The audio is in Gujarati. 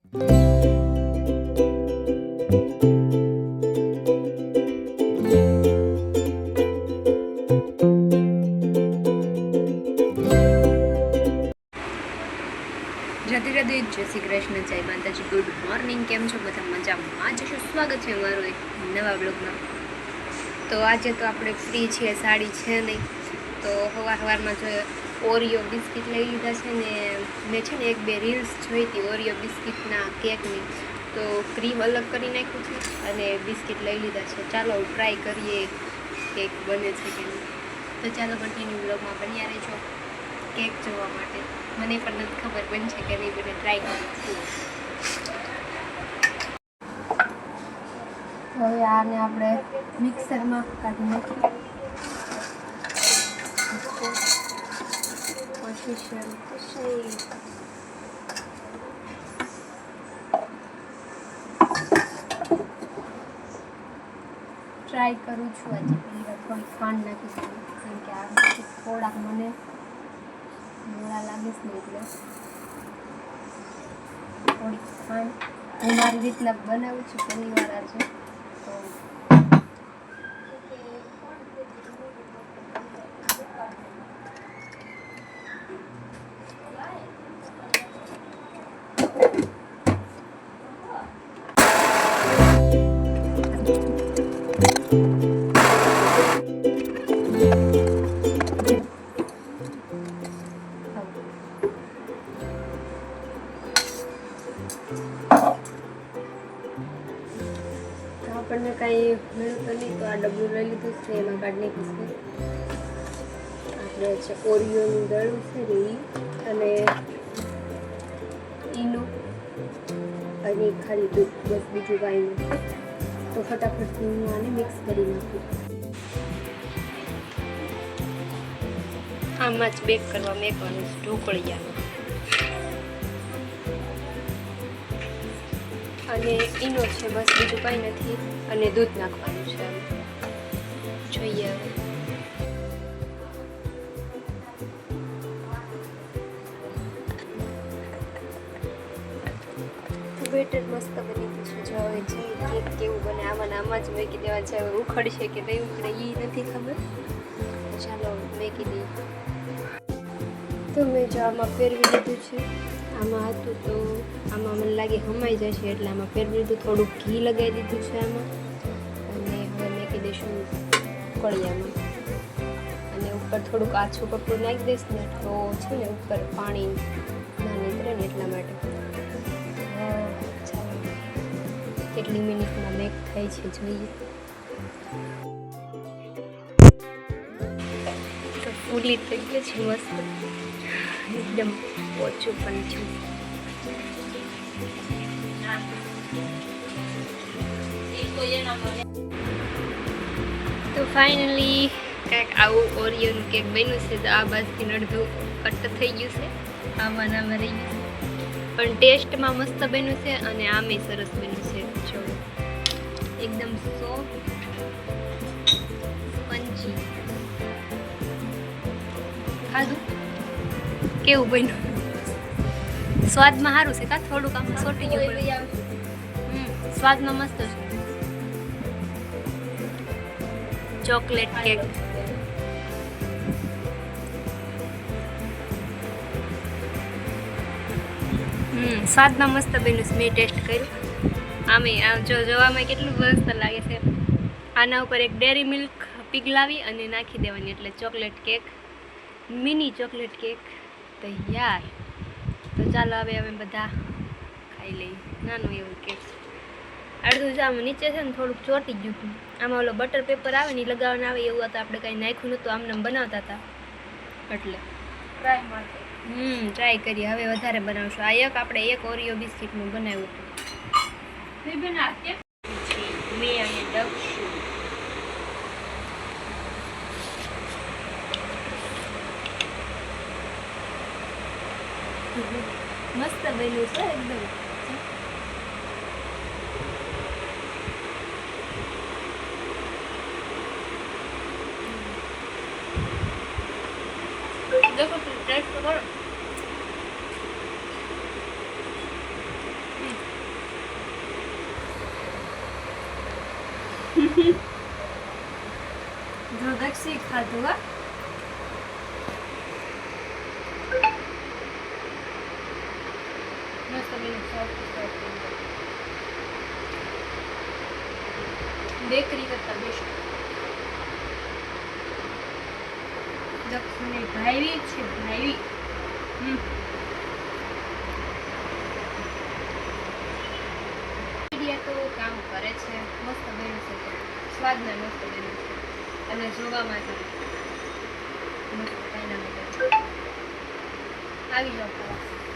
રાધે રાધે, જય શ્રી કૃષ્ણ, જય માતાજી, ગુડ મોર્નિંગ. કેમ છો બધા? મજામાં જ છો? સ્વાગત છે અમારું એક નવા બ્લોગમાં. તો આજે તો આપણે ફ્રી છીએ, સાડી છે નહીં, તો સવારમાં જો ઓરિયો બિસ્કિટ લઈ લીધા છે ને મેં છે ને 1-2 રીલ્સ જોઈ હતી ઓરિયો બિસ્કિટના કેકની, તો ક્રીમ અલગ કરી નાખ્યું છે અને બિસ્કિટ લઈ લીધા છે. ચાલો ટ્રાય કરીએ કેક બને છે કે નહીં. તો ચાલો કન્ટિન્યુ બ્લોગમાં બન્યા રહેજો કેક જોવા માટે. મને પણ નથી ખબર બનશે કે નહીં બને, ટ્રાય કરું છું. હવે આને આપણે મિક્સરમાં કાઢી નાખીએ. ટ્રાય કરું છું આજે પહેલી વાર થોડી ખાંડ નાખી દઉં, કેમ કે આ થોડાક મને મોડા લાગીશ ને એટલે થોડીક ખાંડ. હું મારી રીતના બનાવું છું પહેલી વાર આજે, તો આપણને કાંઈ મળ્યું તો નહીં, તો આ ડબલું લઈ લીધું છે, એમાં કાઢી નાખીશું. આપણે છે ઓરિયોનું દળું છે ને અને ઈનો અને ખાલી દૂધ, બસ બીજું કાંઈ નહીં. તો ફટાફટ હું આને મિક્સ કરી નાખું. આમાં જ બેક કરવા મેકવાનું છે ઢોકળિયામાં, અને ઈનો છે, બસ બીજું કાંઈ નથી, અને દૂધ નાખવાનું છે. જોઈએ હવે. બેટર મસ્ત બની ગયું છે. જો હવે છે કેક કેવું બને, આમાં જ મેકી દેવા છે. હવે ઉખડશે કે નહીં ઉખડે એ નથી ખબર. ચાલો મેકી દઈએ. તો મેં જો આમાં ફેરવી લીધું છે. આમાં હતું તો આમાં મને લાગે હમાઈ જશે, એટલે આમાં ફેરવી લીધું. થોડુંક ઘી લગાવી દીધું છે આમાં, અને હવે મેકી દઈશું કળિયામાં. અને ઉપર થોડુંક આછું કપડું નાખી દઈશ ને તો છે ને ઉપર પાણી ના નીકળે ને એટલા માટે. ચાલો કેટલી મિનિટમાં મેક થાય છે જોઈએ. તો ફૂલી થઈ ગઈ છે મસ્ત, એકદમ ઓછું પણ છું. તો ફાઇનલી કંઈક આવું ઓરિયોનું કેક બન્યું છે. તો આ બાજુથી અડધું કટ થઈ ગયું છે, આમાં રહી ગયું છે, પણ ટેસ્ટમાં મસ્ત બન્યું છે અને આમે સરસ બન્યું છે. જો એકદમ સોફ્ટ સ્પંજી. ખાધું કેવું બન્યું? સ્વાદમાં સારું છે કા? થોડુંક આમાં સોટી ગયું. સ્વાદમાં મસ્ત છે. Chocolate cake. સ્વાદમાં મસ્ત બન્યું છે. મેં ટેસ્ટ કર્યું. આમે જો જોવામાં કેટલું મસ્ત લાગે છે. આના ઉપર એક ડેરી મિલ્ક પીગલાવી અને નાખી દેવાની, એટલે chocolate cake, mini chocolate cake તૈયાર. તો ચાલો હવે અમે બધા ખાઈ લઈએ. નાનું એવું કેક. અડધું જ આમ નીચે છે ને થોડુંક ચોટી ગયું હતું. આમાં ઓલો બટર પેપર આવે ને લગાવવાનું આવે એવું હતું. આપણે કાંઈ નાખ્યું નહોતું, આમને બનાવતા હતા એટલે ટ્રાય માટે ટ્રાય કરીએ. હવે વધારે બનાવશું. આ આપણે એક ઓરિયો બિસ્કિટનું બનાવ્યું હતું. મેં અને દક્ષું મસ્ત બન્યું છે એકદમ. देखो टेस्ट करो. જો દક્ષી ખાધું હા મસ્ત બની બેકરી કરતા બેસ્ટ દક્ષિણે ભાવી છે ભાવી તો કામ કરે છે મસ્ત બન્યું છે સ્વાદમાં મસ્ત બન્યું છે અને જોવામાં તો મસ્ત કાંઈ ના આવી જાઓ